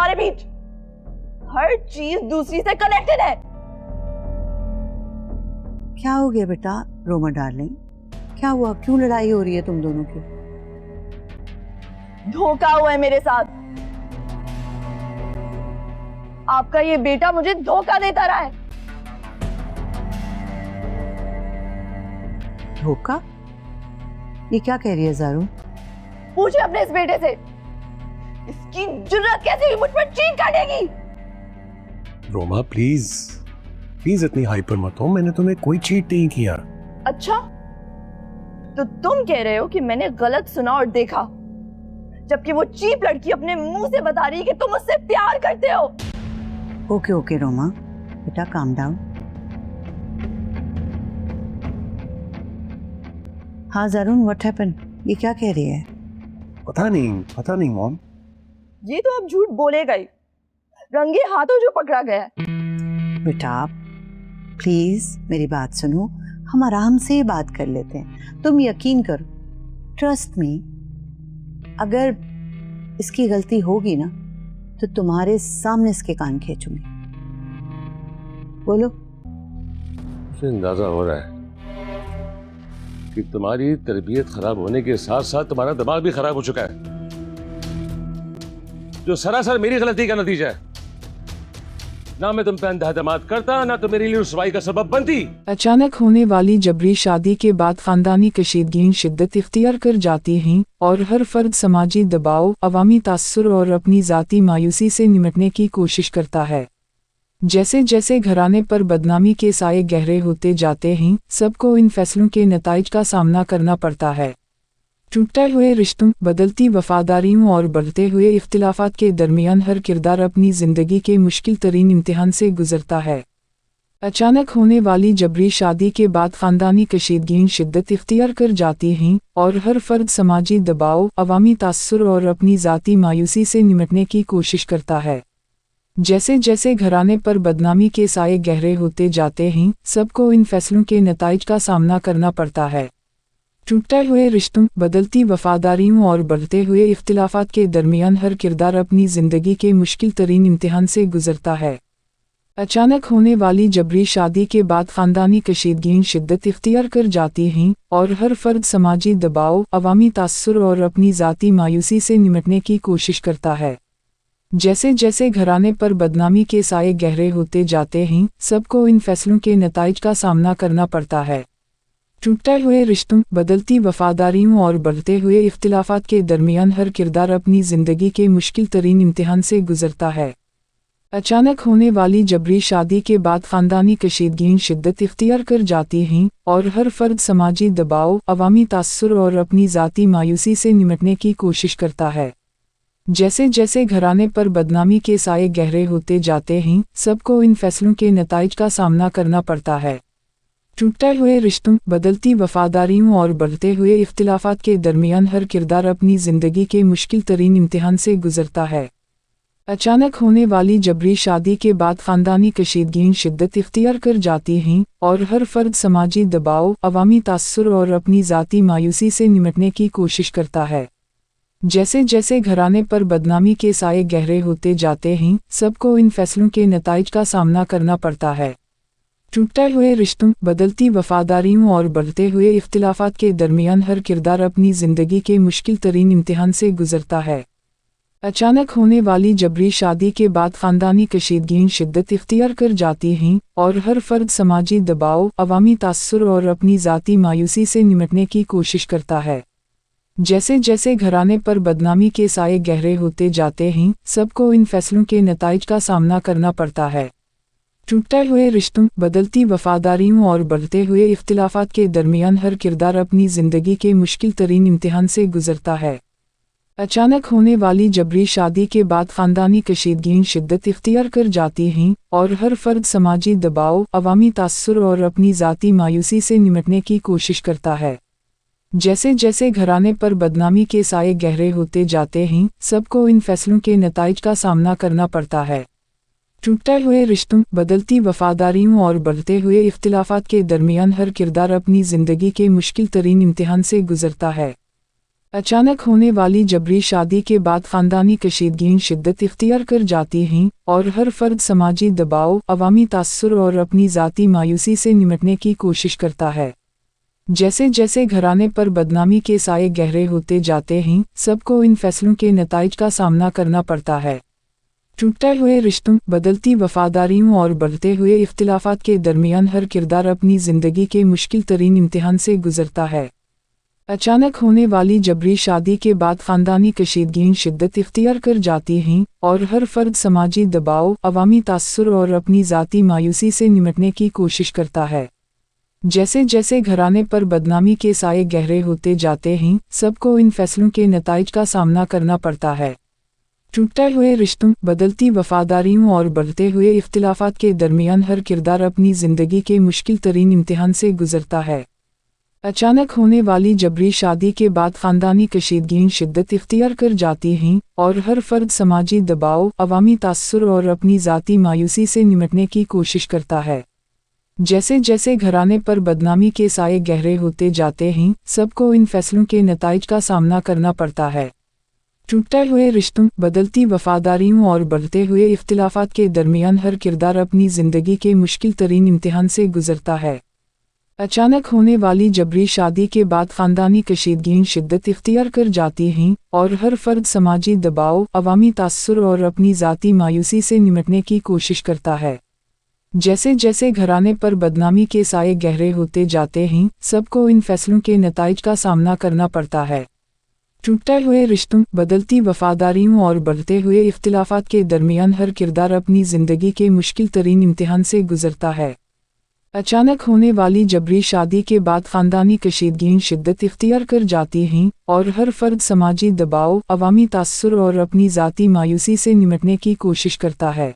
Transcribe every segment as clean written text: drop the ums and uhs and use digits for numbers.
हमारे बीच। हर चीज दूसरी से कनेक्टेड है। क्या हो गया बेटा रोमा डार्लिंग, क्या हुआ, क्यों लड़ाई हो रही है तुम दोनों की? धोखा हुआ है मेरे साथ। आपका ये बेटा मुझे धोखा देता रहा है। धोखा? ये क्या कह रही है ज़ारू? पूछे अपने इस बेटे से, इसकी जुर्रत कैसे हुई मुझ पर चीट काटेगी। रोमा प्लीज प्लीज इतनी हाइपर मत हो, मैंने तुम्हें कोई चीट नहीं किया। अच्छा, तो तुम कह रहे हो कि मैंने गलत सुना और देखा, जबकि वो चीप लड़की अपने मुंह से बता रही है कि तुम उससे प्यार करते हो। ओके ओके रोमा, बेटा काम डाउन। हाँ ज़ारून, व्हाट हैपेंड? ये क्या कह रही है? पता नहीं मॉम। ये तो अब झूठ बोलेगा ही, रंगे हाथों जो पकड़ा गया है। बेटा प्लीज मेरी बात सुनो, हम आराम से बात कर लेते हैं। तुम यकीन करो, ट्रस्ट मी, अगर इसकी गलती होगी ना तो तुम्हारे सामने इसके कान खींचूंगी। बोलो। मुझे अंदाजा हो रहा है कि तुम्हारी तरबियत खराब होने के साथ साथ तुम्हारा दिमाग भी खराब हो चुका है, जो सरासर मेरी गलती का नतीजा है। ना मैं तुम पे अंधा एतमाद करता, ना तो मेरे लिए रुसवाई का सबब बनती। अचानक होने वाली जबरी शादी के बाद खानदानी कशीदगियां शिद्दत इख्तियार कर जाती हैं और हर फर्द समाजी दबाव, अवामी तासुर और अपनी ज़ाती मायूसी से निमटने की कोशिश करता है। जैसे जैसे घराने पर बदनामी के साए गहरे होते जाते हैं, सबको इन फैसलों के नताइज का सामना करना पड़ता है। टूटे हुए रिश्तों, बदलती वफादारियों और बढ़ते हुए इख्तिलाफात के दरमियान हर किरदार अपनी ज़िंदगी के मुश्किल तरीन इम्तिहान से गुजरता है। अचानक होने वाली जबरी शादी के बाद ख़ानदानी कशीदगियां शिद्दत इख्तियार कर जाती हैं और हर फर्द समाजी दबाव, अवामी तासुर और अपनी ज़ाती मायूसी से निमटने की कोशिश करता है। जैसे जैसे घराने पर बदनामी के साए गहरे होते जाते हैं, सबको इन फैसलों के नताइज का सामना करना पड़ता है। टूटे हुए रिश्तों, बदलती वफादारियों और बढ़ते हुए इख्तिलाफात के दरमियान हर किरदार अपनी ज़िंदगी के मुश्किल तरीन इम्तिहान से गुजरता है। अचानक होने वाली जबरी शादी के बाद ख़ानदानी कशीदगियां शिद्दत इख्तियार कर जाती हैं और हर फर्द समाजी दबाव, अवामी तासुर और अपनी ज़ाती मायूसी से निमटने की कोशिश करता है। जैसे जैसे घराने पर बदनामी के साए गहरे होते जाते हैं, सबको इन फैसलों के नताइज का सामना करना पड़ता है। टूटे हुए रिश्तों, बदलती वफादारियों और बढ़ते हुए इख्तिलाफात के दरमियान हर किरदार अपनी ज़िंदगी के मुश्किल तरीन इम्तिहान से गुजरता है। अचानक होने वाली जबरी शादी के बाद ख़ानदानी कशीदगियां शिद्दत इख्तियार कर जाती हैं और हर फर्द समाजी दबाव, अवामी तासुर और अपनी ज़ाती मायूसी से निमटने की कोशिश करता है। जैसे जैसे घराने पर बदनामी के साए गहरे होते जाते हैं, सबको इन फैसलों के नताइज का सामना करना पड़ता है। टूटे हुए रिश्तों, बदलती वफादारियों और बढ़ते हुए इख्तिलाफात के दरमियान हर किरदार अपनी ज़िंदगी के मुश्किल तरीन इम्तिहान से गुजरता है। अचानक होने वाली जबरी शादी के बाद ख़ानदानी कशीदगियां शिद्दत इख्तियार कर जाती हैं और हर फर्द समाजी दबाव, अवामी तासुर और अपनी ज़ाती मायूसी से निमटने की कोशिश करता है। जैसे जैसे घराने पर बदनामी के साए गहरे होते जाते हैं, सबको इन फैसलों के नताइज का सामना करना पड़ता है। टूटे हुए रिश्तों, बदलती वफादारियों और बढ़ते हुए इख्तिलाफात के दरमियान हर किरदार अपनी ज़िंदगी के मुश्किल तरीन इम्तिहान से गुजरता है। अचानक होने वाली जबरी शादी के बाद ख़ानदानी कशीदगियां शिद्दत इख्तियार कर जाती हैं और हर फर्द समाजी दबाव, अवामी तासुर और अपनी ज़ाती मायूसी से निमटने की कोशिश करता है। जैसे जैसे घराने पर बदनामी के साए गहरे होते जाते हैं, सबको इन फैसलों के नताइज का सामना करना पड़ता है। टूटे हुए रिश्तों, बदलती वफादारियों और बढ़ते हुए इख्तिलाफात के दरमियान हर किरदार अपनी ज़िंदगी के मुश्किल तरीन इम्तिहान से गुजरता है। अचानक होने वाली जबरी शादी के बाद ख़ानदानी कशीदगियां शिद्दत इख्तियार कर जाती हैं और हर फर्द समाजी दबाव, अवामी तासुर और अपनी ज़ाती मायूसी से निमटने की कोशिश करता है। जैसे जैसे घराने पर बदनामी के साए गहरे होते जाते हैं, सबको इन फैसलों के नताइज का सामना करना पड़ता है। टूटे हुए रिश्तों, बदलती वफादारियों और बढ़ते हुए इख्तिलाफात के दरमियान हर किरदार अपनी ज़िंदगी के मुश्किल तरीन इम्तिहान से गुजरता है। अचानक होने वाली जबरी शादी के बाद खानदानी कशीदगियाँ शिद्दत इख्तियार कर जाती हैं और हर फर्द समाजी दबाव, अवामी तासुर और अपनी ज़ाती मायूसी से निपटने की कोशिश करता है। जैसे जैसे घराने पर बदनामी के साए गहरे होते जाते हैं, सबको इन फैसलों के नताइज का सामना करना पड़ता है। टूटे हुए रिश्तों, बदलती वफादारियों और बढ़ते हुए इख्तिलाफात के दरमियान हर किरदार अपनी ज़िंदगी के मुश्किल तरीन इम्तिहान से गुजरता है। अचानक होने वाली जबरी शादी के बाद ख़ानदानी कशीदगियाँ शिद्दत इख्तियार कर जाती हैं और हर फर्द समाजी दबाव, अवामी तासुर और अपनी ज़ाती मायूसी से निपटने की कोशिश करता है। जैसे जैसे घराने पर बदनामी के साए गहरे होते जाते हैं, सबको इन फैसलों के नताइज का सामना करना पड़ता है। टूटे हुए रिश्तों, बदलती वफादारियों और बढ़ते हुए इख्तिलाफात के दरमियान हर किरदार अपनी ज़िंदगी के मुश्किल तरीन इम्तिहान से गुजरता है। अचानक होने वाली जबरी शादी के बाद ख़ानदानी कशीदगियाँ शिद्दत इख्तियार कर जाती हैं और हर फर्द समाजी दबाव, अवामी तासुर और अपनी ज़ाती मायूसी से निपटने की कोशिश करता है। जैसे जैसे घराने पर बदनामी के साए गहरे होते जाते हैं, सबको इन फैसलों के नताइज का सामना करना पड़ता है। टूटे हुए रिश्तों, बदलती वफादारियों और बढ़ते हुए इख्तिलाफात के दरमियान हर किरदार अपनी ज़िंदगी के मुश्किल तरीन इम्तिहान से गुजरता है। अचानक होने वाली जबरी शादी के बाद ख़ानदानी कशीदगियाँ शिद्दत इख्तियार कर जाती हैं और हर फर्द समाजी दबाव, अवामी तासुर और अपनी ज़ाती मायूसी से निपटने की कोशिश करता है। जैसे जैसे घराने पर बदनामी के साए गहरे होते जाते हैं, सबको इन फैसलों के नताइज का सामना करना पड़ता है। टूटे हुए रिश्तों, बदलती वफादारियों और बढ़ते हुए इख्तिलाफात के दरमियान हर किरदार अपनी ज़िंदगी के मुश्किल तरीन इम्तिहान से गुजरता है। अचानक होने वाली जबरी शादी के बाद ख़ानदानी कशीदगियाँ शिद्दत इख्तियार कर जाती हैं और हर फर्द समाजी दबाव, अवामी तासुर और अपनी ज़ाती मायूसी से निपटने की कोशिश करता है।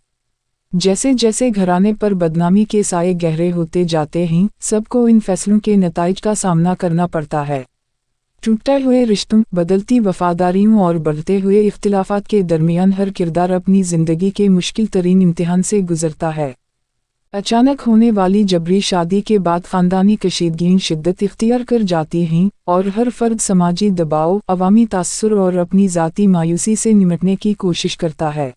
जैसे जैसे घराने पर बदनामी के साए गहरे होते जाते हैं, सबको इन फैसलों के नताइज का सामना करना पड़ता है। टूटे हुए रिश्तों, बदलती वफादारियों और बढ़ते हुए इख्तिलाफात के दरमियान हर किरदार अपनी ज़िंदगी के मुश्किल तरीन इम्तिहान से गुजरता है। अचानक होने वाली जबरी शादी के बाद ख़ानदानी कशीदगियाँ शिद्दत इख्तियार कर जाती हैं और हर फर्द समाजी दबाव, अवामी तासुर और अपनी ज़ाती मायूसी से निपटने की कोशिश करता है।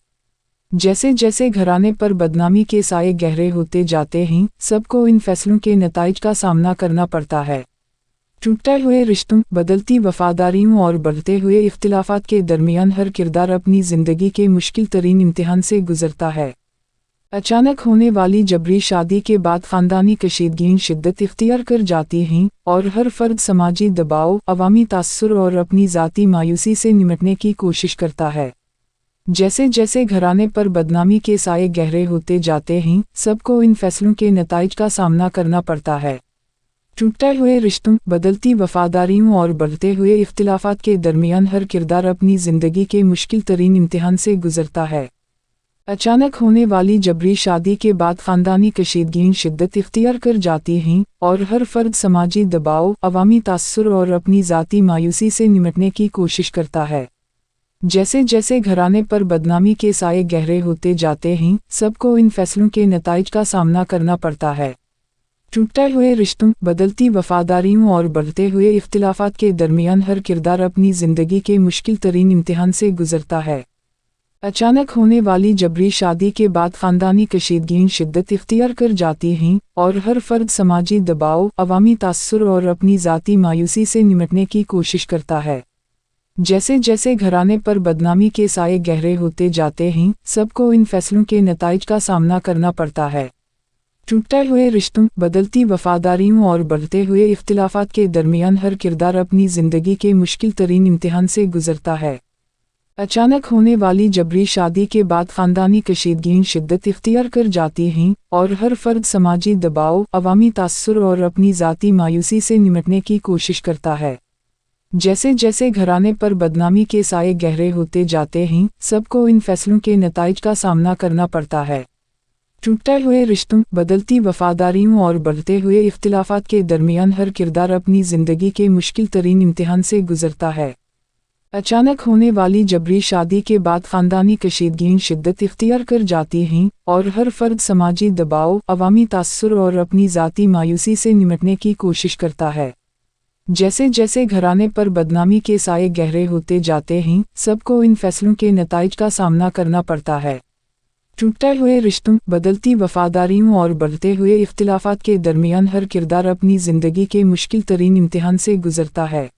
जैसे जैसे घराने पर बदनामी के साए गहरे होते जाते हैं, सबको इन फैसलों के नताइज का सामना करना पड़ता है। टूटे हुए रिश्तों, बदलती वफादारियों और बढ़ते हुए इख्तिलाफात के दरमियान हर किरदार अपनी ज़िंदगी के मुश्किल तरीन इम्तिहान से गुजरता है। अचानक होने वाली जबरी शादी के बाद ख़ानदानी कशीदगियाँ शिद्दत इख्तियार कर जाती हैं और हर फर्द समाजी दबाव, अवामी तासुर और अपनी ज़ाती मायूसी से निपटने की कोशिश करता है। जैसे जैसे घराने पर बदनामी के साए गहरे होते जाते हैं, सबको इन फैसलों के नताइज का सामना करना पड़ता है। टूटे हुए रिश्तों, बदलती वफादारियों और बढ़ते हुए इख्तिलाफात के दरमियान हर किरदार अपनी ज़िंदगी के मुश्किल तरीन इम्तिहान से गुजरता है। अचानक होने वाली जबरी शादी के बाद ख़ानदानी कशीदगियाँ शिद्दत इख्तियार कर जाती हैं और हर फर्द समाजी दबाव, अवामी तासुर और अपनी ज़ाती मायूसी से निपटने की कोशिश करता है। जैसे जैसे घराने पर बदनामी के साए गहरे होते जाते हैं, सबको इन फैसलों के नताइज का सामना करना पड़ता है। टूटे हुए रिश्तों, बदलती वफादारियों और बढ़ते हुए इख्तिलाफात के दरमियान हर किरदार अपनी ज़िंदगी के मुश्किल तरीन इम्तिहान से गुजरता है। अचानक होने वाली जबरी शादी के बाद ख़ानदानी कशीदगियाँ शिद्दत इख्तियार कर जाती हैं और हर फर्द समाजी दबाव, अवामी तासुर और अपनी ज़ाती मायूसी से निपटने की कोशिश करता है। जैसे जैसे घराने पर बदनामी के साए गहरे होते जाते हैं, सबको इन फैसलों के नताइज का सामना करना पड़ता है। टूटे हुए रिश्तों, बदलती वफादारियों और बढ़ते हुए इख्तिलाफात के दरमियान हर किरदार अपनी ज़िंदगी के मुश्किल तरीन इम्तिहान से गुजरता है। अचानक होने वाली जबरी शादी के बाद ख़ानदानी कशीदगियाँ शिद्दत इख्तियार कर जाती हैं और हर फर्द समाजी दबाव, अवामी तासुर और अपनी ज़ाती मायूसी से निपटने की कोशिश करता है। जैसे जैसे घराने पर बदनामी के साए गहरे होते जाते हैं, सबको इन फैसलों के नताइज का सामना करना पड़ता है। टूटे हुए रिश्तों, बदलती वफादारियों और बढ़ते हुए इख्तिलाफात के दरमियान हर किरदार अपनी ज़िंदगी के मुश्किल तरीन इम्तिहान से गुजरता है। अचानक होने वाली जबरी शादी के बाद ख़ानदानी कशीदगियाँ शिद्दत इख्तियार कर जाती हैं और हर फर्द समाजी दबाव, अवामी तासुर और अपनी ज़ाती मायूसी से निपटने की कोशिश करता है। जैसे जैसे घराने पर बदनामी के साए गहरे होते जाते हैं, सबको इन फैसलों के नताइज का सामना करना पड़ता है। टूटते हुए रिश्तों, बदलती वफादारियों और बढ़ते हुए इख्तिलाफात के दरमियान हर किरदार अपनी ज़िंदगी के मुश्किल तरीन इम्तिहान से गुजरता है।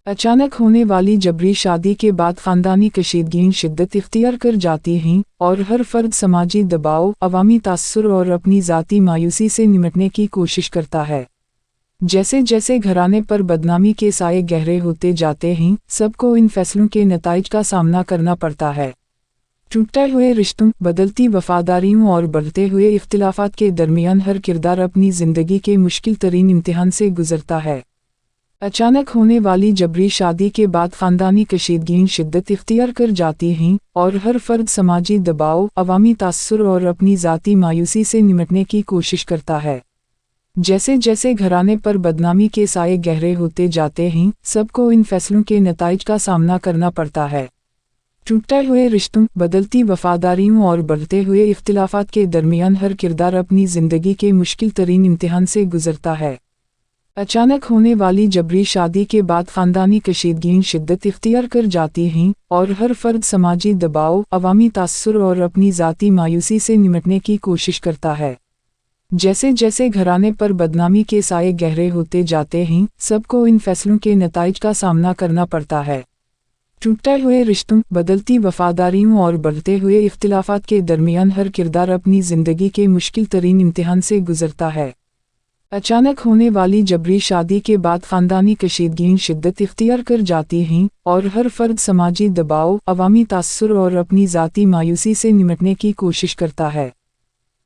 अचानक होने वाली जबरी शादी के बाद ख़ानदानी कशीदगियाँ शिद्दत इख्तियार कर जाती हैं और हर फर्द समाजी दबाव, अवामी तासुर और अपनी ज़ाती मायूसी से निमटने की कोशिश करता है। जैसे जैसे घराने पर बदनामी के साए गहरे होते जाते हैं, सबको इन फैसलों के नताइज का सामना करना पड़ता है। टूटते हुए रिश्तों, बदलती वफादारियों और बढ़ते हुए इख्तिलाफात के दरमियान हर किरदार अपनी ज़िंदगी के मुश्किल तरीन इम्तिहान से गुजरता है। अचानक होने वाली जबरी शादी के बाद ख़ानदानी कशीदगियाँ शिद्दत इख्तियार कर जाती हैं और हर फर्द समाजी दबाव, अवामी तासुर और अपनी ज़ाती मायूसी से निमटने की कोशिश करता है। जैसे जैसे घराने पर बदनामी के साए गहरे होते जाते हैं, सबको इन फैसलों के नताइज का सामना करना पड़ता है। टूटते हुए रिश्तों, बदलती वफादारियों और बढ़ते हुए इख्तिलाफात के दरमियान हर किरदार अपनी ज़िंदगी के मुश्किल तरीन इम्तिहान से गुजरता है। अचानक होने वाली जबरी शादी के बाद ख़ानदानी कशीदगियाँ शिद्दत इख्तियार कर जाती हैं और हर फर्द समाजी दबाव, अवामी तासुर और अपनी ज़ाती मायूसी से निमटने की कोशिश करता है। जैसे जैसे घराने पर बदनामी के साए गहरे होते जाते हैं, सबको इन फैसलों के नताइज का सामना करना पड़ता है। टूटते हुए रिश्तों, बदलती वफादारियों और बढ़ते हुए इख्तिलाफात के दरमियान हर किरदार अपनी ज़िंदगी के मुश्किल तरीन इम्तिहान से गुजरता है। अचानक होने वाली जबरी शादी के बाद ख़ानदानी कशीदगियाँ शिद्दत इख्तियार कर जाती हैं और हर फर्द समाजी दबाव, अवामी तासुर और अपनी ज़ाती मायूसी से निमटने की कोशिश करता है।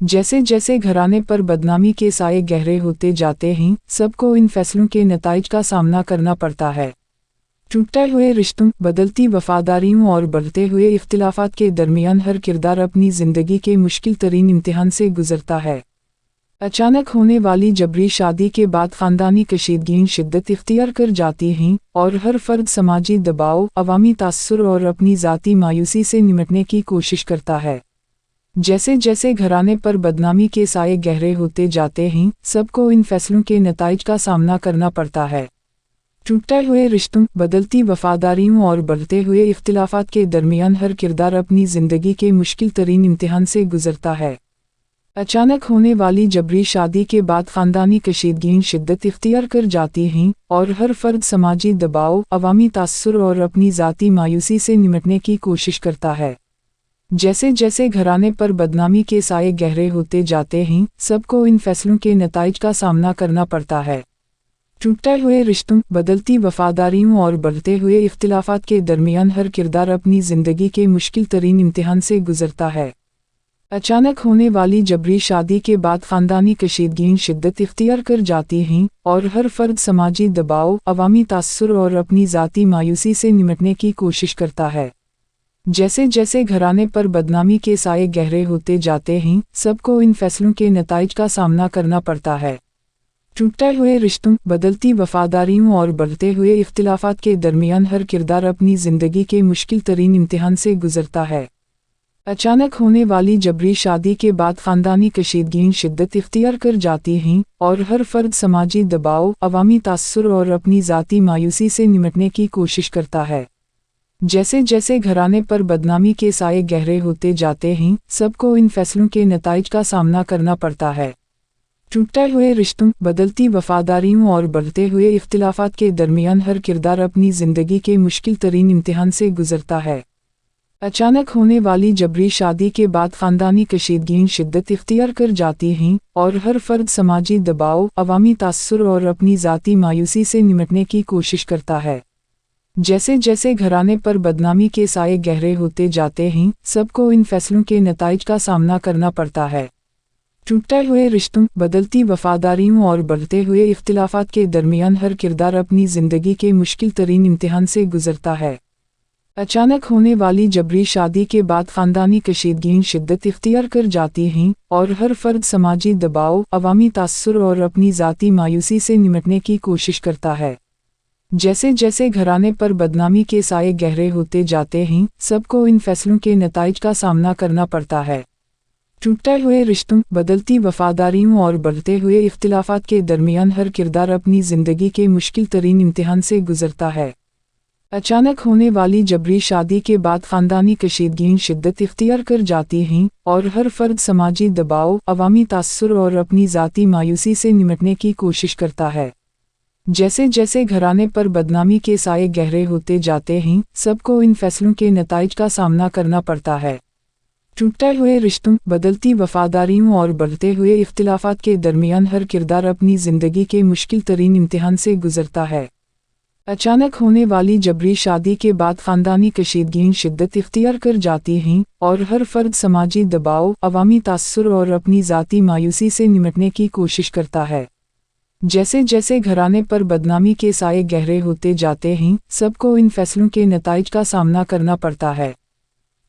जैसे जैसे घराने पर बदनामी के साए गहरे होते जाते हैं, सबको इन फैसलों के नताइज का सामना करना पड़ता है। टूटते हुए रिश्तों, बदलती वफादारियों और बढ़ते हुए इख्तिलाफात के दरमियान हर किरदार अपनी ज़िंदगी के मुश्किल तरीन इम्तिहान से गुजरता है। अचानक होने वाली जबरी शादी के बाद ख़ानदानी कशीदगियाँ शिद्दत इख्तियार कर जाती हैं और हर फर्द समाजी दबाव, अवामी तासुर और अपनी ज़ाती मायूसी से निमटने की कोशिश करता है। जैसे जैसे घराने पर बदनामी के साए गहरे होते जाते हैं, सबको इन फैसलों के नताइज का सामना करना पड़ता है। टूटते हुए रिश्तों, बदलती वफादारियों और बढ़ते हुए इख्तिलाफात के दरमियान हर किरदार अपनी ज़िंदगी के मुश्किल तरीन इम्तिहान से गुजरता है। अचानक होने वाली जबरी शादी के बाद ख़ानदानी कशीदगियाँ शिद्दत इख्तियार कर जाती हैं और हर फर्द समाजी दबाव, अवामी तासुर और अपनी ज़ाती मायूसी से निमटने की कोशिश करता है। जैसे जैसे घराने पर बदनामी के साए गहरे होते जाते हैं, सबको इन फैसलों के नताइज का सामना करना पड़ता है। टूटते हुए रिश्तों, बदलती वफादारियों और बढ़ते हुए इख्तिलाफात के दरमियान हर किरदार अपनी ज़िंदगी के मुश्किल तरीन इम्तिहान से गुजरता है। अचानक होने वाली जबरी शादी के बाद ख़ानदानी कशीदगियाँ शिद्दत इख्तियार कर जाती हैं और हर फर्द समाजी दबाव, अवामी तासुर और अपनी ज़ाती मायूसी से निमटने की कोशिश करता है। जैसे जैसे घराने पर बदनामी के साए गहरे होते जाते हैं, सबको इन फैसलों के नताइज का सामना करना पड़ता है। टूटते हुए रिश्तों, बदलती वफादारियों और बढ़ते हुए इख्तिलाफात के दरमियान हर किरदार अपनी ज़िंदगी के मुश्किल तरीन इम्तिहान से गुजरता है। अचानक होने वाली जबरी शादी के बाद ख़ानदानी कशीदगियाँ शिद्दत इख्तियार कर जाती हैं और हर फर्द समाजी दबाव, अवामी तासुर और अपनी ज़ाती मायूसी से निमटने की कोशिश करता है। जैसे जैसे घराने पर बदनामी के साए गहरे होते जाते हैं, सबको इन फैसलों के नताइज का सामना करना पड़ता है। टूटते हुए रिश्तों, बदलती वफादारियों और बढ़ते हुए इख्तिलाफात के दरमियान हर किरदार अपनी ज़िंदगी के मुश्किल तरीन इम्तिहान से गुजरता है। अचानक होने वाली जबरी शादी के बाद ख़ानदानी कशीदगियाँ शिद्दत इख्तियार कर जाती हैं और हर फर्द समाजी दबाव, अवामी तासुर और अपनी ज़ाती मायूसी से निमटने की कोशिश करता है। जैसे जैसे घराने पर बदनामी के साए गहरे होते जाते हैं, सबको इन फैसलों के नताइज का सामना करना पड़ता है। टूटते हुए रिश्तों, बदलती वफादारियों और बढ़ते हुए इख्तिलाफात के दरमियान हर किरदार अपनी ज़िंदगी के मुश्किल तरीन इम्तिहान से गुजरता है। अचानक होने वाली जबरी शादी के बाद ख़ानदानी कशीदगियाँ शिद्दत इख्तियार कर जाती हैं और हर फर्द समाजी दबाव, अवामी तासुर और अपनी ज़ाती मायूसी से निमटने की कोशिश करता है। जैसे जैसे घराने पर बदनामी के साए गहरे होते जाते हैं, सबको इन फैसलों के नताइज का सामना करना पड़ता है। टूटते हुए रिश्तों, बदलती वफादारियों और बढ़ते हुए इख्तिलाफात के दरमियान हर किरदार अपनी ज़िंदगी के मुश्किल तरीन इम्तिहान से गुजरता है। अचानक होने वाली जबरी शादी के बाद ख़ानदानी कशीदगियाँ शिद्दत इख्तियार कर जाती हैं और हर फर्द समाजी दबाव, अवामी तासुर और अपनी ज़ाती मायूसी से निमटने की कोशिश करता है। जैसे जैसे घराने पर बदनामी के साए गहरे होते जाते हैं, सबको इन फैसलों के नताइज का सामना करना पड़ता है। टूटते हुए रिश्तों, बदलती वफादारियों और बढ़ते हुए इख्तिलाफात के दरमियान हर किरदार अपनी ज़िंदगी के मुश्किल तरीन इम्तिहान से गुजरता है। अचानक होने वाली जबरी शादी के बाद ख़ानदानी कशीदगियाँ शिद्दत इख्तियार कर जाती हैं और हर फर्द समाजी दबाव, अवामी तासुर और अपनी ज़ाती मायूसी से निमटने की कोशिश करता है। जैसे जैसे घराने पर बदनामी के साए गहरे होते जाते हैं, सबको इन फैसलों के नताइज का सामना करना पड़ता है।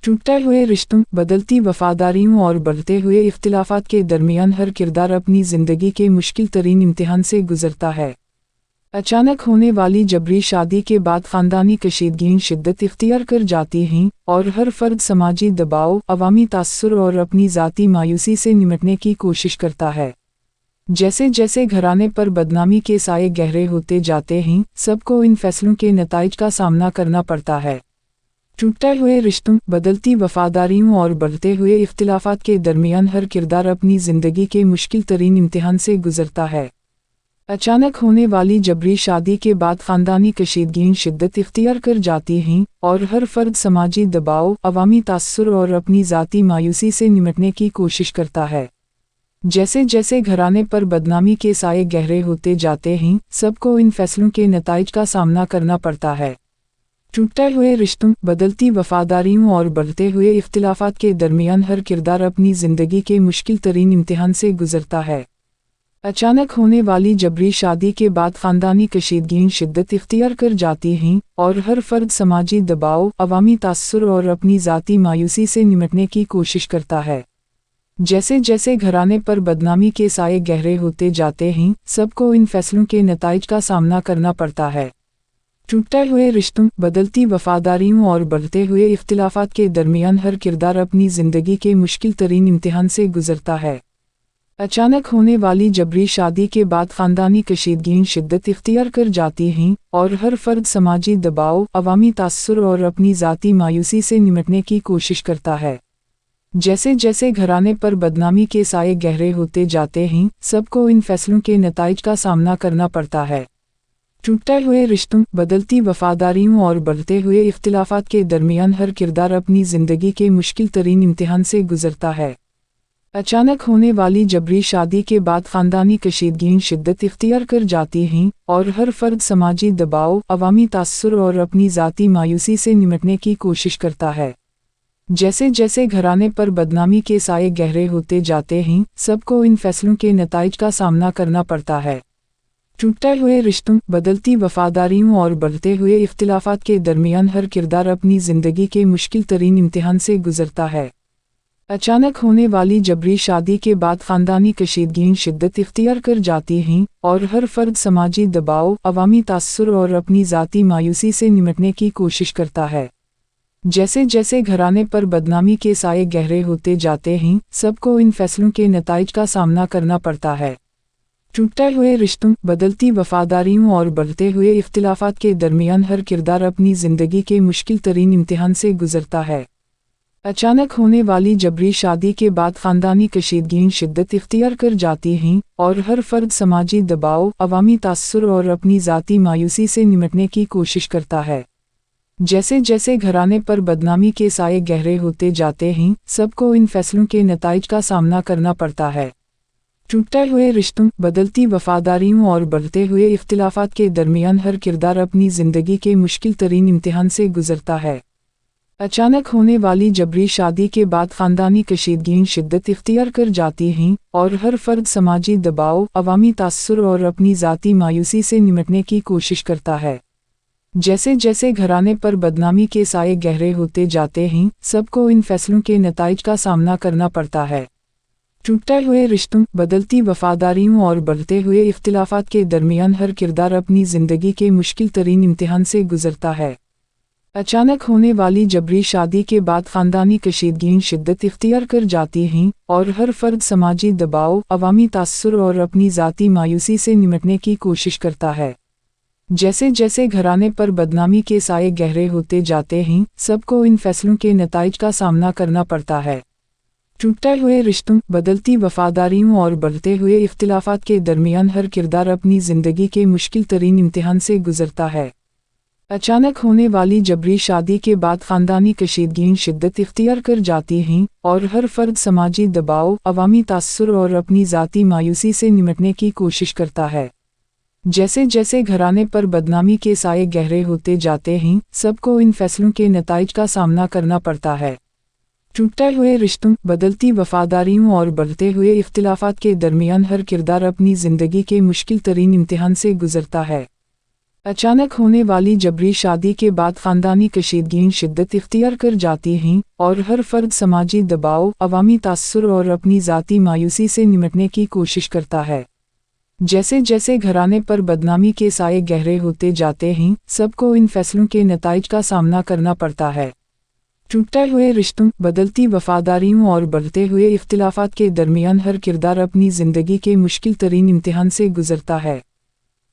टूटते हुए रिश्तों, बदलती वफादारियों और बढ़ते हुए इख्तिलाफात के दरमियान हर किरदार अपनी ज़िंदगी के मुश्किल तरीन इम्तिहान से गुजरता है। अचानक होने वाली जबरी शादी के बाद ख़ानदानी कशीदगियाँ शिद्दत इख्तियार कर जाती हैं और हर फर्द समाजी दबाव, अवामी तासुर और अपनी ज़ाती मायूसी से निमटने की कोशिश करता है। जैसे जैसे घराने पर बदनामी के साए गहरे होते जाते हैं, सबको इन फैसलों के नताइज का सामना करना पड़ता है। टूटते हुए रिश्तों, बदलती वफादारियों और बढ़ते हुए इख्तिलाफात के दरमियान हर किरदार अपनी ज़िंदगी के मुश्किल तरीन इम्तिहान से गुजरता है। अचानक होने वाली जबरी शादी के बाद ख़ानदानी कशीदगियाँ शिद्दत इख्तियार कर जाती हैं और हर फर्द समाजी दबाव, अवामी तासुर और अपनी ज़ाती मायूसी से निमटने की कोशिश करता है। जैसे जैसे घराने पर बदनामी के साए गहरे होते जाते हैं, सबको इन फैसलों के नताइज का सामना करना पड़ता है। टूटते हुए रिश्तों, बदलती वफादारियों और बढ़ते हुए इख्तिलाफात के दरमियान हर किरदार अपनी ज़िंदगी के मुश्किल तरीन इम्तिहान से गुजरता है। अचानक होने वाली जबरी शादी के बाद ख़ानदानी कशीदगियाँ शिद्दत इख्तियार कर जाती हैं और हर फर्द समाजी दबाव, अवामी तासुर और अपनी ज़ाती मायूसी से निमटने की कोशिश करता है। जैसे जैसे घराने पर बदनामी के साए गहरे होते जाते हैं, सबको इन फैसलों के नताइज का सामना करना पड़ता है। टूटते हुए रिश्तों, बदलती वफादारियों और बढ़ते हुए इख्तिलाफात के दरमियान हर किरदार अपनी ज़िंदगी के मुश्किल तरीन इम्तिहान से गुजरता है। अचानक होने वाली जबरी शादी के बाद ख़ानदानी कशीदगियाँ शिद्दत इख्तियार कर जाती हैं और हर फर्द समाजी दबाव, अवामी तासुर और अपनी ज़ाती मायूसी से निमटने की कोशिश करता है। जैसे जैसे घराने पर बदनामी के साए गहरे होते जाते हैं, सबको इन फैसलों के नताइज का सामना करना पड़ता है। टूटते हुए रिश्तों, बदलती वफादारियों और बढ़ते हुए इख्तिलाफात के दरमियान हर किरदार अपनी ज़िंदगी के मुश्किल तरीन इम्तिहान से गुजरता है। अचानक होने वाली जबरी शादी के बाद ख़ानदानी कशीदगियाँ शिद्दत इख्तियार कर जाती हैं और हर फर्द समाजी दबाव, अवामी तासुर और अपनी ज़ाती मायूसी से निमटने की कोशिश करता है। जैसे जैसे घराने पर बदनामी के साए गहरे होते जाते हैं, सबको इन फैसलों के नताइज का सामना करना पड़ता है। टूटते हुए रिश्तों, बदलती वफादारियों और बढ़ते हुए इख्तिलाफात के दरमियान हर किरदार अपनी ज़िंदगी के मुश्किल तरीन इम्तिहान से गुजरता है। अचानक होने वाली जबरी शादी के बाद ख़ानदानी कशीदगियाँ शिद्दत इख्तियार कर जाती हैं और हर फर्द समाजी दबाव, अवामी तासुर और अपनी ज़ाती मायूसी से निमटने की कोशिश करता है। जैसे जैसे घराने पर बदनामी के साए गहरे होते जाते हैं, सबको इन फैसलों के नताइज का सामना करना पड़ता है। टूटते हुए रिश्तों, बदलती वफादारियों और बढ़ते हुए इख्तिलाफात के दरमियान हर किरदार अपनी ज़िंदगी के मुश्किल तरीन इम्तिहान से गुजरता है। अचानक होने वाली जबरी शादी के बाद ख़ानदानी कशीदगियाँ शिद्दत इख्तियार कर जाती हैं और हर फर्द समाजी दबाव, अवामी तासुर और अपनी ज़ाती मायूसी से निमटने की कोशिश करता है। जैसे जैसे घराने पर बदनामी के साए गहरे होते जाते हैं, सबको इन फैसलों के नताइज का सामना करना पड़ता है। टूटते हुए रिश्तों, बदलती वफादारियों और बढ़ते हुए इख्तिलाफात के दरमियान हर किरदार अपनी ज़िंदगी के मुश्किल तरीन इम्तिहान से गुजरता है। अचानक होने वाली जबरी शादी के बाद ख़ानदानी कशीदगियाँ शिद्दत इख्तियार कर जाती हैं और हर फर्द समाजी दबाव, अवामी तासुर और अपनी ज़ाती मायूसी से निमटने की कोशिश करता है। जैसे जैसे घराने पर बदनामी के साए गहरे होते जाते हैं, सबको इन फैसलों के नताइज का सामना करना पड़ता है। टूटते हुए रिश्तों, बदलती वफादारियों और बढ़ते हुए इख्तिलाफात के दरमियान हर किरदार अपनी ज़िंदगी के मुश्किल तरीन इम्तिहान से गुजरता है। अचानक होने वाली जबरी शादी के बाद खानदानी कशीदगियाँ शिद्दत इख्तियार कर जाती हैं और हर फर्द समाजी दबाव, अवामी तासुर और अपनी ज़ाती मायूसी से निपटने की कोशिश करता है। जैसे जैसे घराने पर बदनामी के साए गहरे होते जाते हैं, सबको इन फैसलों के नताइज का सामना करना पड़ता है। टूटे हुए रिश्तों, बदलती वफादारियों और बढ़ते हुए इख्तिलाफात के दरमियान हर किरदार अपनी ज़िंदगी के मुश्किल तरीन इम्तिहान से गुजरता है। अचानक होने वाली जबरी शादी के बाद ख़ानदानी कशीदगियाँ शिद्दत इख्तियार कर जाती हैं और हर फर्द समाजी दबाव, अवामी तासुर और अपनी ज़ाती मायूसी से निपटने की कोशिश करता है। जैसे जैसे घराने पर बदनामी के साए गहरे होते जाते हैं, सबको इन फैसलों के नताइज का सामना करना पड़ता है। टूटे हुए रिश्तों, बदलती वफादारियों और बढ़ते हुए इख्तिलाफात के दरमियान हर किरदार अपनी ज़िंदगी के मुश्किल तरीन इम्तिहान से गुजरता है। अचानक होने वाली जबरी शादी के बाद ख़ानदानी कशीदगियाँ शिद्दत इख्तियार कर जाती हैं और हर फर्द समाजी दबाव, अवामी तासुर और अपनी ज़ाती मायूसी से निपटने की कोशिश करता है। जैसे जैसे घराने पर बदनामी के साए गहरे होते जाते हैं, सबको इन फैसलों के नताइज का सामना करना पड़ता है। टूटे हुए रिश्तों, बदलती वफादारियों और बढ़ते हुए इख्तिलाफात के दरमियान हर किरदार अपनी ज़िंदगी के मुश्किल तरीन इम्तिहान से गुजरता है।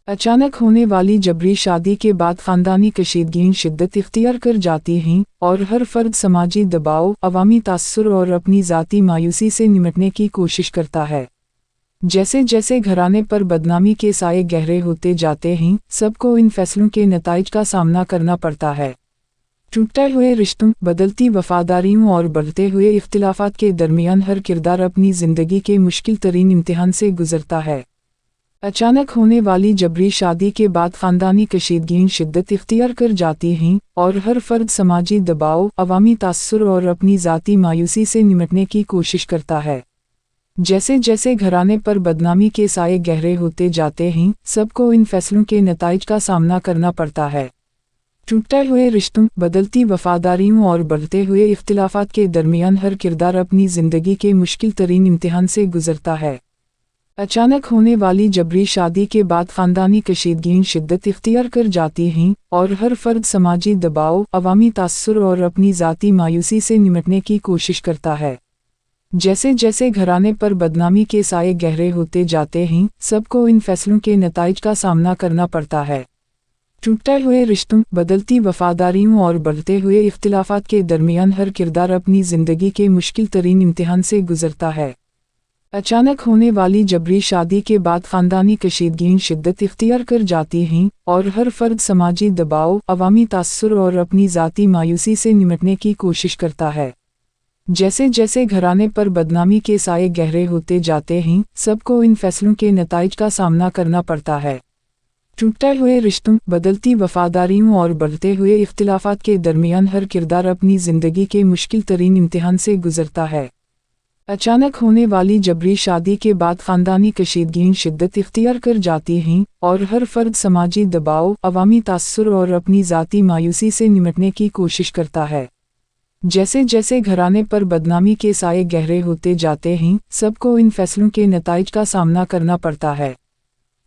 अचानक होने वाली जबरी शादी के बाद ख़ानदानी कशीदगियाँ शिद्दत इख्तियार कर जाती हैं और हर फर्द समाजी दबाव, अवामी तासुर और अपनी ज़ाती मायूसी से निपटने की कोशिश करता है। जैसे जैसे घराने पर बदनामी के साए गहरे होते जाते हैं, सबको इन फैसलों के नताइज का सामना करना पड़ता है। टूटे हुए रिश्तों, बदलती वफादारियों और बढ़ते हुए इख्तिलाफात के दरमियान हर किरदार अपनी ज़िंदगी के मुश्किल तरीन इम्तिहान से गुजरता है। अचानक होने वाली जबरी शादी के बाद ख़ानदानी कशीदगियाँ शिद्दत इख्तियार कर जाती हैं और हर फर्द समाजी दबाव, अवामी तासुर और अपनी ज़ाती मायूसी से निपटने की कोशिश करता है। जैसे जैसे घराने पर बदनामी के साए गहरे होते जाते हैं, सबको इन फैसलों के नताइज का सामना करना पड़ता है। टूटे हुए रिश्तों, बदलती वफादारियों और बढ़ते हुए इख्तिलाफात के दरमियान हर किरदार अपनी ज़िंदगी के मुश्किल तरीन इम्तिहान से गुजरता है। अचानक होने वाली जबरी शादी के बाद ख़ानदानी कशीदगियाँ शिद्दत इख्तियार कर जाती हैं और हर फर्द समाजी दबाव, अवामी तासुर और अपनी ज़ाती मायूसी से निपटने की कोशिश करता है। जैसे जैसे घराने पर बदनामी के साए गहरे होते जाते हैं, सबको इन फैसलों के नताइज का सामना करना पड़ता है। टूटे हुए रिश्तों, बदलती वफादारियों और बढ़ते हुए इख्तिलाफात के दरमियान हर किरदार अपनी ज़िंदगी के मुश्किल तरीन इम्तिहान से गुजरता है। अचानक होने वाली जबरी शादी के बाद ख़ानदानी कशीदगियाँ शिद्दत इख्तियार कर जाती हैं और हर फर्द समाजी दबाव, अवामी तासुर और अपनी ज़ाती मायूसी से निपटने की कोशिश करता है। जैसे जैसे घराने पर बदनामी के साए गहरे होते जाते हैं, सबको इन फैसलों के नताइज का सामना करना पड़ता है। टूटे हुए रिश्तों, बदलती वफादारियों और बढ़ते हुए इख्तिलाफात के दरमियान हर किरदार अपनी ज़िंदगी के मुश्किल तरीन इम्तिहान से गुजरता है। अचानक होने वाली जबरी शादी के बाद ख़ानदानी कशीदगियाँ शिद्दत इख्तियार कर जाती हैं और हर फर्द समाजी दबाव, अवामी तासुर और अपनी ज़ाती मायूसी से निपटने की कोशिश करता है। जैसे जैसे घराने पर बदनामी के साए गहरे होते जाते हैं, सबको इन फैसलों के नताइज का सामना करना पड़ता है।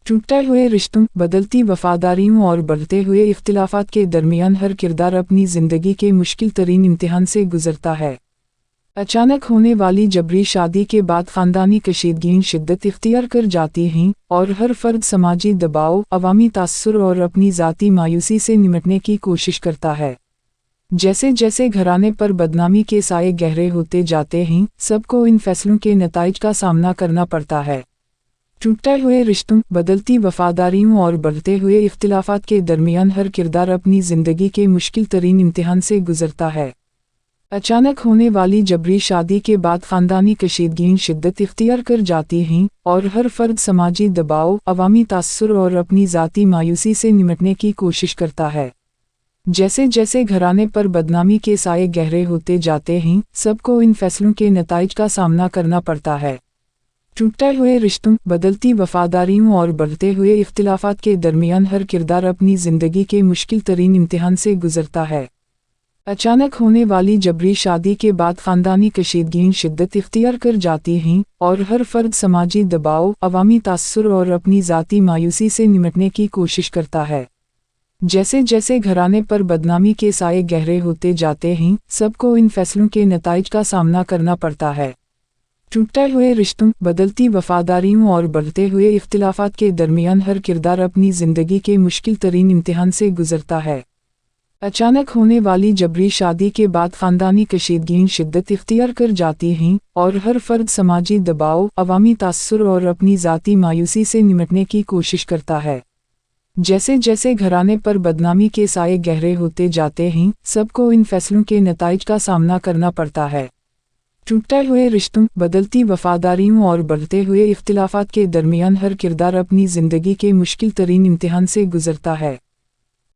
टूटे हुए रिश्तों, बदलती वफादारियों और बढ़ते हुए इख्तिलाफात के दरमियान हर किरदार अपनी ज़िंदगी के मुश्किल तरीन इम्तिहान से गुजरता है। अचानक होने वाली जबरी शादी के बाद ख़ानदानी कशीदगियाँ शिद्दत इख्तियार कर जाती हैं और हर फर्द समाजी दबाव, अवामी तासुर और अपनी ज़ाती मायूसी से निपटने की कोशिश करता है। जैसे जैसे घराने पर बदनामी के साए गहरे होते जाते हैं, सबको इन फैसलों के नताइज का सामना करना पड़ता है। टूटे हुए रिश्तों, बदलती वफादारियों और बढ़ते हुए इख्तिलाफात के दरमियान हर किरदार अपनी ज़िंदगी के मुश्किल तरीन इम्तिहान से गुजरता है। अचानक होने वाली जबरी शादी के बाद ख़ानदानी कशीदगियाँ शिद्दत इख्तियार कर जाती हैं और हर फर्द समाजी दबाव, अवामी तासुर और अपनी ज़ाती मायूसी से निपटने की कोशिश करता है। जैसे जैसे घराने पर बदनामी के साए गहरे होते जाते हैं, सबको इन फैसलों के नताइज का सामना करना पड़ता है। टूटे हुए रिश्तों, बदलती वफादारियों और बढ़ते हुए इख्तिलाफात के दरमियान हर किरदार अपनी ज़िंदगी के मुश्किल तरीन इम्तिहान से गुजरता है। अचानक होने वाली जबरी शादी के बाद ख़ानदानी कशीदगियाँ शिद्दत इख्तियार कर जाती हैं और हर फर्द समाजी दबाव, अवामी तासुर और अपनी ज़ाती मायूसी से निपटने की कोशिश करता है। जैसे जैसे घराने पर बदनामी के साए गहरे होते जाते हैं, सबको इन फैसलों के नताइज का सामना करना पड़ता है। टूटते हुए रिश्तों, बदलती वफादारियों और बढ़ते हुए इख्तिलाफात के दरमियान हर किरदार अपनी ज़िंदगी के मुश्किल तरीन इम्तिहान से गुजरता है। अचानक होने वाली जबरी शादी के बाद ख़ानदानी कशीदगियाँ शिद्दत इख्तियार कर जाती हैं और हर फर्द समाजी दबाव, अवामी तासुर और अपनी ज़ाती मायूसी से निमटने की कोशिश करता है। जैसे जैसे घराने पर बदनामी के साए गहरे होते जाते हैं, सबको इन फैसलों के नताइज का सामना करना पड़ता है। टूटते हुए रिश्तों, बदलती वफादारियों और बढ़ते हुए इख्तिलाफात के दरमियान हर किरदार अपनी ज़िंदगी के मुश्किल तरीन इम्तिहान से गुजरता है।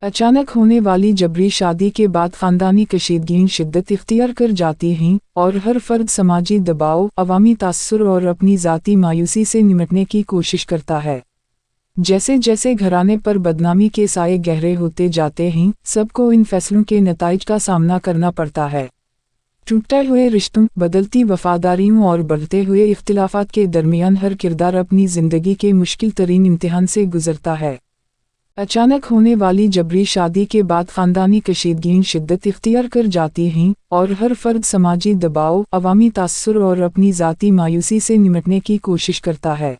अचानक होने वाली जबरी शादी के बाद ख़ानदानी कशीदगियाँ शिद्दत इख्तियार कर जाती हैं और हर फर्द समाजी दबाव, अवामी तासुर और अपनी ज़ाती मायूसी से निमटने की कोशिश करता है। जैसे जैसे घराने पर बदनामी के साए गहरे होते जाते हैं, सबको इन फैसलों के नताइज का सामना करना पड़ता है। टूटते हुए रिश्तों, बदलती वफादारियों और बढ़ते हुए इख्तिलाफात के दरमियान हर किरदार अपनी ज़िंदगी के मुश्किल तरीन इम्तिहान से गुजरता है। अचानक होने वाली जबरी शादी के बाद ख़ानदानी कशीदगियाँ शिद्दत इख्तियार कर जाती हैं और हर फर्द समाजी दबाव, अवामी तासुर और अपनी ज़ाती मायूसी से निमटने की कोशिश करता है।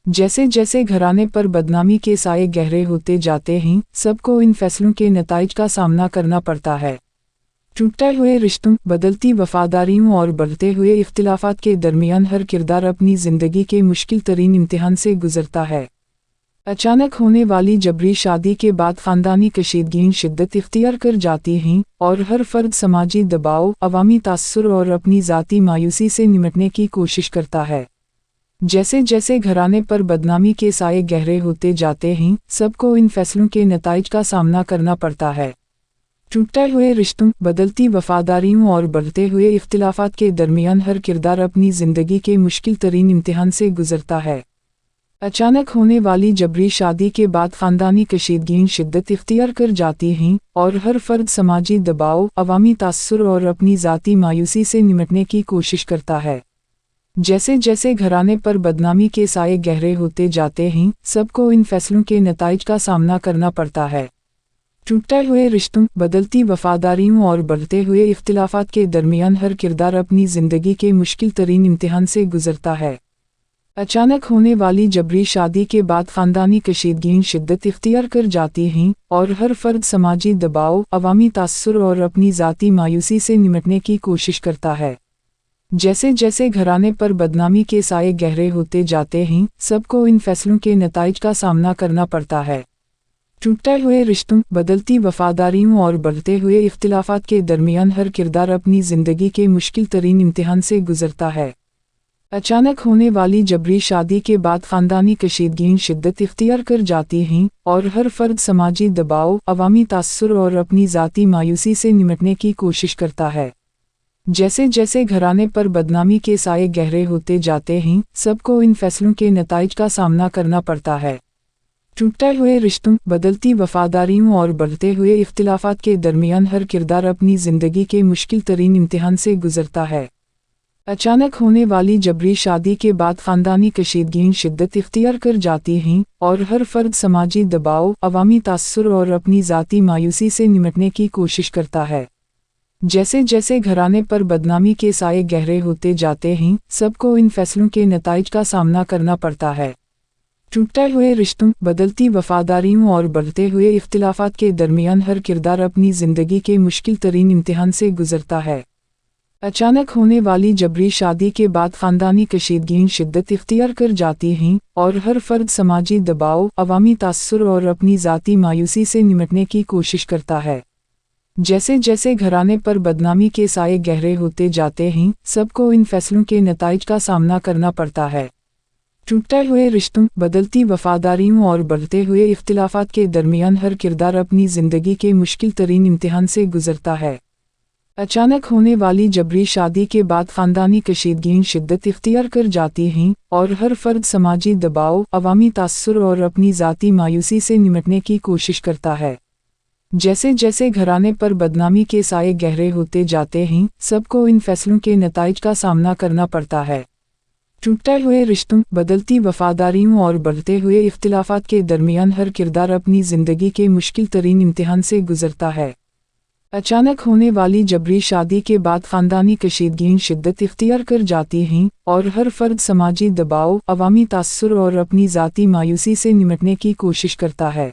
जैसे जैसे घराने पर बदनामी के साए गहरे होते जाते हैं, सबको इन फैसलों के नताइज का सामना करना पड़ता है। टूटते हुए रिश्तों, बदलती वफादारियों और बढ़ते हुए इख्तिलाफात के दरमियान हर किरदार अपनी ज़िंदगी के मुश्किल तरीन इम्तिहान से गुजरता है। अचानक होने वाली जबरी शादी के बाद ख़ानदानी कशीदगियाँ शिद्दत इख्तियार कर जाती हैं और हर फर्द समाजी दबाव, अवामी तासुर और अपनी ज़ाती मायूसी से निमटने की कोशिश करता है। जैसे जैसे घराने पर बदनामी के साए गहरे होते जाते हैं, सबको इन फैसलों के नताइज का सामना करना पड़ता है। टूटते हुए रिश्तों, बदलती वफादारियों और बढ़ते हुए इख्तिलाफात के दरमियान हर किरदार अपनी ज़िंदगी के मुश्किल तरीन इम्तिहान से गुजरता है। अचानक होने वाली जबरी शादी के बाद ख़ानदानी कशीदगियाँ शिद्दत इख्तियार कर जाती हैं और हर फर्द समाजी दबाव, अवामी तासुर और अपनी ज़ाती मायूसी से निमटने की कोशिश करता है। जैसे जैसे घराने पर बदनामी के साए गहरे होते जाते हैं, सबको इन फैसलों के नताइज का सामना करना पड़ता है। टूटते हुए रिश्तों, बदलती वफादारियों और बढ़ते हुए इख्तिलाफात के दरमियान हर किरदार अपनी ज़िंदगी के मुश्किल तरीन इम्तिहान से गुजरता है। अचानक होने वाली जबरी शादी के बाद ख़ानदानी कशीदगियाँ शिद्दत इख्तियार कर जाती हैं और हर फर्द समाजी दबाव, अवामी तासुर और अपनी ज़ाती मायूसी से निमटने की कोशिश करता है। जैसे जैसे घराने पर बदनामी के साए गहरे होते जाते हैं, सबको इन फैसलों के नताइज का सामना करना पड़ता है। टूटते हुए रिश्तों, बदलती वफादारियों और बढ़ते हुए इख्तिलाफात के दरमियान हर किरदार अपनी ज़िंदगी के मुश्किल तरीन इम्तिहान से गुजरता है। अचानक होने वाली जबरी शादी के बाद ख़ानदानी कशीदगियाँ शिद्दत इख्तियार कर जाती हैं और हर फर्द समाजी दबाव, अवामी तासुर और अपनी ज़ाती मायूसी से निमटने की कोशिश करता है। जैसे जैसे घराने पर बदनामी के साए गहरे होते जाते हैं, सबको इन फैसलों के नताइज का सामना करना पड़ता है। टूटते हुए रिश्तों, बदलती वफादारियों और बढ़ते हुए इख्तिलाफात के दरमियान हर किरदार अपनी ज़िंदगी के मुश्किल तरीन इम्तिहान से गुजरता है। अचानक होने वाली जबरी शादी के बाद ख़ानदानी कशीदगियाँ शिद्दत इख्तियार कर जाती हैं और हर फर्द समाजी दबाव, अवामी तासुर और अपनी ज़ाती मायूसी से निमटने की कोशिश करता है। जैसे जैसे घराने पर बदनामी के साए गहरे होते जाते हैं, सबको इन फैसलों के नताइज का सामना करना पड़ता है। टूटते हुए रिश्तों, बदलती वफादारियों और बढ़ते हुए इख्तिलाफात के दरमियान हर किरदार अपनी ज़िंदगी के मुश्किल तरीन इम्तिहान से गुजरता है। अचानक होने वाली जबरी शादी के बाद ख़ानदानी कशीदगियाँ शिद्दत इख्तियार कर जाती हैं और हर फर्द समाजी दबाव, अवामी तासुर और अपनी ज़ाती मायूसी से निमटने की कोशिश करता है। जैसे जैसे घराने पर बदनामी के साए गहरे होते जाते हैं, सबको इन फैसलों के नताइज का सामना करना पड़ता है। टूटते हुए रिश्तों, बदलती वफादारियों और बढ़ते हुए इख्तिलाफात के दरमियान हर किरदार अपनी ज़िंदगी के मुश्किल तरीन इम्तिहान से गुजरता है। अचानक होने वाली जबरी शादी के बाद ख़ानदानी कशीदगियाँ शिद्दत इख्तियार कर जाती हैं और हर फर्द समाजी दबाव, अवामी तासुर और अपनी ज़ाती मायूसी से निमटने की कोशिश करता है। जैसे जैसे घराने पर बदनामी के साए गहरे होते जाते हैं, सबको इन फैसलों के नताइज का सामना करना पड़ता है। टूटते हुए रिश्तों, बदलती वफादारियों और बढ़ते हुए इख्तिलाफात के दरमियान हर किरदार अपनी ज़िंदगी के मुश्किल तरीन इम्तिहान से गुजरता है। अचानक होने वाली जबरी शादी के बाद ख़ानदानी कशीदगियाँ शिद्दत इख्तियार कर जाती हैं और हर फर्द समाजी दबाव, अवामी तासुर और अपनी ज़ाती मायूसी से निमटने की कोशिश करता है।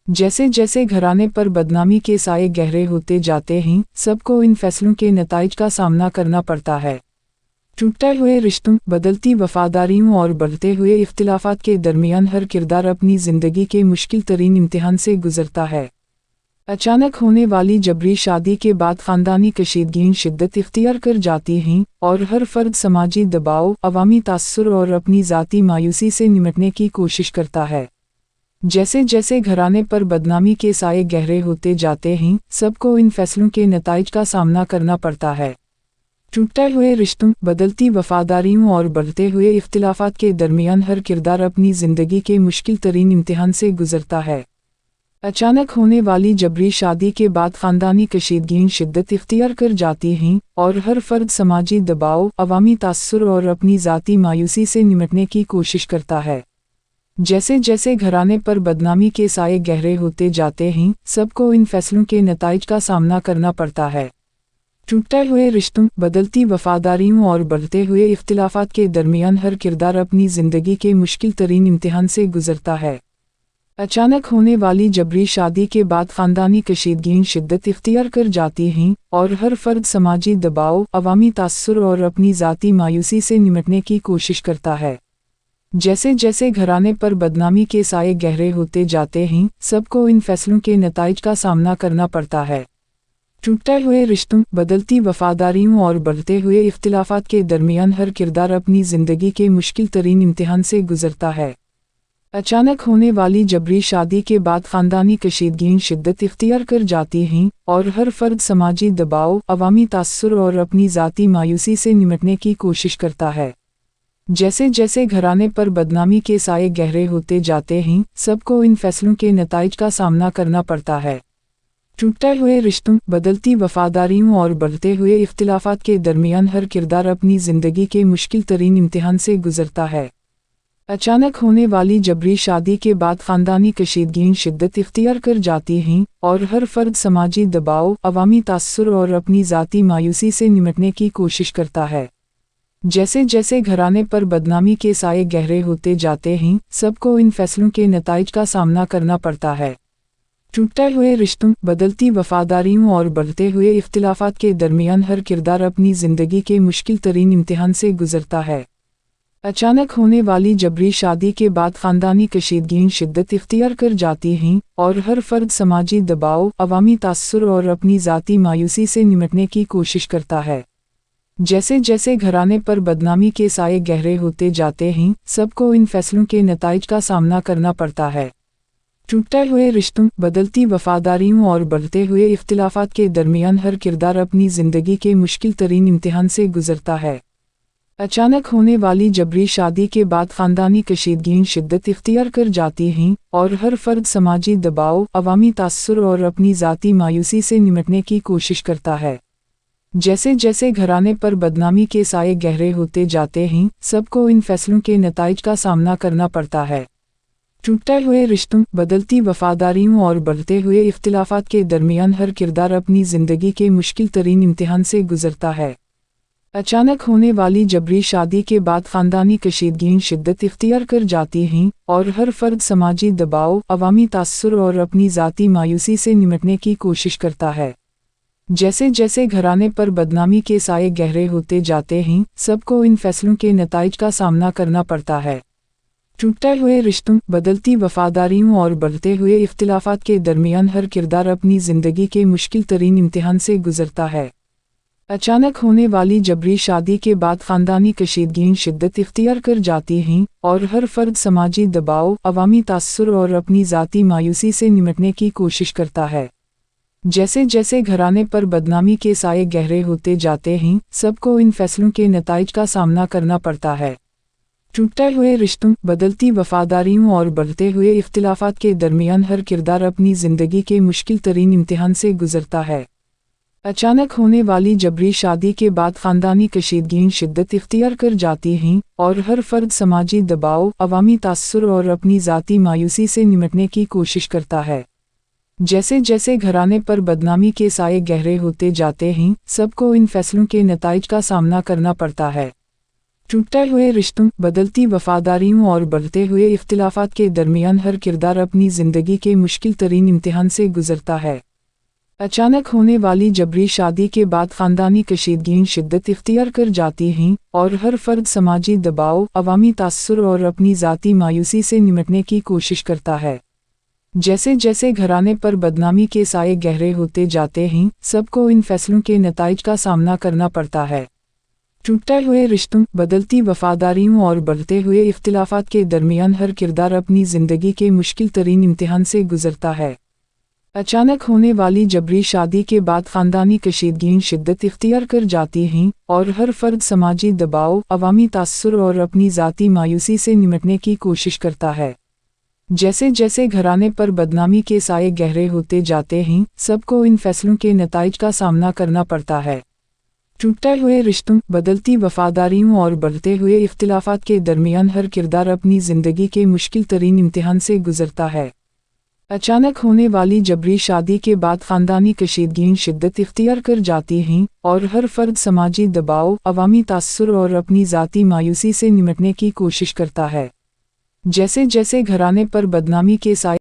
जैसे जैसे घराने पर बदनामी के साए गहरे होते जाते हैं, सबको इन फैसलों के नताइज का सामना करना पड़ता है। टूटते हुए रिश्तों, बदलती वफादारियों और बढ़ते हुए इख्तिलाफात के दरमियान हर किरदार अपनी ज़िंदगी के मुश्किल तरीन इम्तिहान से गुजरता है। अचानक होने वाली जबरी शादी के बाद ख़ानदानी कशीदगियाँ शिद्दत इख्तियार कर जाती हैं और हर फर्द समाजी दबाव, अवामी तासुर और अपनी ज़ाती मायूसी से निमटने की कोशिश करता है। जैसे जैसे घराने पर बदनामी के साए गहरे होते जाते हैं, सबको इन फैसलों के नताइज का सामना करना पड़ता है। टूटते हुए रिश्तों, बदलती वफादारियों और बढ़ते हुए इख्तिलाफात के दरमियान हर किरदार अपनी ज़िंदगी के मुश्किल तरीन इम्तिहान से गुजरता है। अचानक होने वाली जबरी शादी के बाद ख़ानदानी कशीदगियाँ शिद्दत इख्तियार कर जाती हैं और हर फर्द समाजी दबाव, अवामी तासुर और अपनी ज़ाती मायूसी से निमटने की कोशिश करता है। जैसे जैसे घराने पर बदनामी के साए गहरे होते जाते हैं, सबको इन फैसलों के नताइज का सामना करना पड़ता है। टूटते हुए रिश्तों, बदलती वफादारियों और बढ़ते हुए इख्तिलाफात के दरमियान हर किरदार अपनी ज़िंदगी के मुश्किल तरीन इम्तिहान से गुजरता है। अचानक होने वाली जबरी शादी के बाद ख़ानदानी कशीदगियाँ शिद्दत इख्तियार कर जाती हैं और हर फर्द समाजी दबाव, अवामी तासुर और अपनी ज़ाती मायूसी से निमटने की कोशिश करता है। जैसे जैसे घराने पर बदनामी के साए गहरे होते जाते हैं, सबको इन फैसलों के नताइज का सामना करना पड़ता है। टूटते हुए रिश्तों, बदलती वफादारियों और बढ़ते हुए इख्तिलाफात के दरमियान हर किरदार अपनी ज़िंदगी के मुश्किल तरीन इम्तिहान से गुजरता है। अचानक होने वाली जबरी शादी के बाद ख़ानदानी कशीदगियाँ शिद्दत इख्तियार कर जाती हैं और हर फर्द समाजी दबाव, अवामी तासुर और अपनी ज़ाती मायूसी से निमटने की कोशिश करता है। जैसे जैसे घराने पर बदनामी के साए गहरे होते जाते हैं, सबको इन फैसलों के नताइज का सामना करना पड़ता है। टूटते हुए रिश्तों, बदलती वफादारियों और बढ़ते हुए इख्तिलाफात के दरमियान हर किरदार अपनी ज़िंदगी के मुश्किल तरीन इम्तिहान से गुजरता है। अचानक होने वाली जबरी शादी के बाद ख़ानदानी कशीदगियाँ शिद्दत इख्तियार कर जाती हैं और हर फर्द समाजी दबाव, अवामी तासुर और अपनी ज़ाती मायूसी से निमटने की कोशिश करता है। जैसे जैसे घराने पर बदनामी के साए गहरे होते जाते हैं, सबको इन फैसलों के नताइज का सामना करना पड़ता है। टूटते हुए रिश्तों, बदलती वफादारियों और बढ़ते हुए इख्तिलाफात के दरमियान हर किरदार अपनी ज़िंदगी के मुश्किल तरीन इम्तिहान से गुजरता है। अचानक होने वाली जबरी शादी के बाद ख़ानदानी कशीदगियाँ शिद्दत इख्तियार कर जाती हैं और हर फर्द समाजी दबाव, अवामी तासुर और अपनी ज़ाती मायूसी से निमटने की कोशिश करता है। जैसे जैसे घराने पर बदनामी के साए गहरे होते जाते हैं, सबको इन फैसलों के नताइज का सामना करना पड़ता है। टूटते हुए रिश्तों, बदलती वफादारियों और बढ़ते हुए इख्तिलाफात के दरमियान हर किरदार अपनी ज़िंदगी के मुश्किल तरीन इम्तिहान से गुजरता है। अचानक होने वाली जबरी शादी के बाद ख़ानदानी कशीदगियाँ शिद्दत इख्तियार कर जाती हैं और हर फर्द समाजी दबाव, अवामी तासुर और अपनी ज़ाती मायूसी से निमटने की कोशिश करता है। जैसे जैसे घराने पर बदनामी के साए गहरे होते जाते हैं, सबको इन फैसलों के नताइज का सामना करना पड़ता है। टूटते हुए रिश्तों, बदलती वफादारियों और बढ़ते हुए इख्तिलाफात के दरमियान हर किरदार अपनी ज़िंदगी के मुश्किल तरीन इम्तिहान से गुजरता है। अचानक होने वाली जबरी शादी के बाद ख़ानदानी कशीदगियाँ शिद्दत इख्तियार कर जाती हैं और हर फर्द समाजी दबाव, अवामी तासुर और अपनी ज़ाती मायूसी से निमटने की कोशिश करता है। जैसे जैसे घराने पर बदनामी के साए गहरे होते जाते हैं, सबको इन फैसलों के नताइज का सामना करना पड़ता है। टूटते हुए रिश्तों, बदलती वफादारियों और बढ़ते हुए इख्तिलाफात के दरमियान हर किरदार अपनी ज़िंदगी के मुश्किल तरीन इम्तिहान से गुजरता है। अचानक होने वाली जबरी शादी के बाद ख़ानदानी कशीदगियाँ शिद्दत इख्तियार कर जाती हैं और हर फर्द समाजी दबाव, अवामी तासुर और अपनी ज़ाती मायूसी से निमटने की कोशिश करता है। जैसे जैसे घराने पर बदनामी के साए गहरे होते जाते हैं, सबको इन फैसलों के नताइज का सामना करना पड़ता है। टूटते हुए रिश्तों, बदलती वफादारियों और बढ़ते हुए इख्तिलाफात के दरमियान हर किरदार अपनी ज़िंदगी के मुश्किल तरीन इम्तिहान से गुजरता है। अचानक होने वाली जबरी शादी के बाद खानदानी कशीदगियां शिद्दत इख्तियार कर जाती हैं और हर फर्द समाजी दबाव, अवामी तासुर और अपनी ज़ाती मायूसी से निपटने की कोशिश करता है। जैसे जैसे घराने पर बदनामी के साए गहरे होते जाते हैं, सबको इन फैसलों के नताइज का सामना करना पड़ता है। टूटे हुए रिश्तों, बदलती वफादारियों और बढ़ते हुए इख्तिलाफात के दरमियान हर किरदार अपनी ज़िंदगी के मुश्किल तरीन इम्तिहान से गुजरता है। अचानक होने वाली जबरी शादी के बाद खानदानी कशीदगियां शिद्दत इख्तियार कर जाती हैं और हर फर्द समाजी दबाव, अवामी तासुर और अपनी ज़ाती मायूसी से निपटने की कोशिश करता है। जैसे जैसे घराने पर बदनामी के साए गहरे होते जाते हैं, सबको इन फैसलों के नताइज का सामना करना पड़ता है। टूटे हुए रिश्तों, बदलती वफादारियों और बढ़ते हुए इख्तिलाफात के दरमियान हर किरदार अपनी ज़िंदगी के मुश्किल तरीन इम्तिहान से गुजरता है। अचानक होने वाली जबरी शादी के बाद खानदानी कशीदगियां शिद्दत इख्तियार कर जाती हैं और हर फर्द समाजी दबाव, अवामी तासुर और अपनी ज़ाती मायूसी से निपटने की कोशिश करता है। जैसे जैसे घराने पर बदनामी के साए गहरे होते जाते हैं, सबको इन फैसलों के नताइज का सामना करना पड़ता है। टूटे हुए रिश्तों, बदलती वफादारियों और बढ़ते हुए इख्तिलाफात के दरमियान हर किरदार अपनी ज़िंदगी के मुश्किल तरीन इम्तिहान से गुजरता है। अचानक होने वाली जबरी शादी के बाद खानदानी कशीदगियां शिद्दत इख्तियार कर जाती हैं और हर फर्द समाजी दबाव, अवामी तासुर और अपनी ज़ाती मायूसी से निपटने की कोशिश करता है। जैसे जैसे घराने पर बदनामी के साए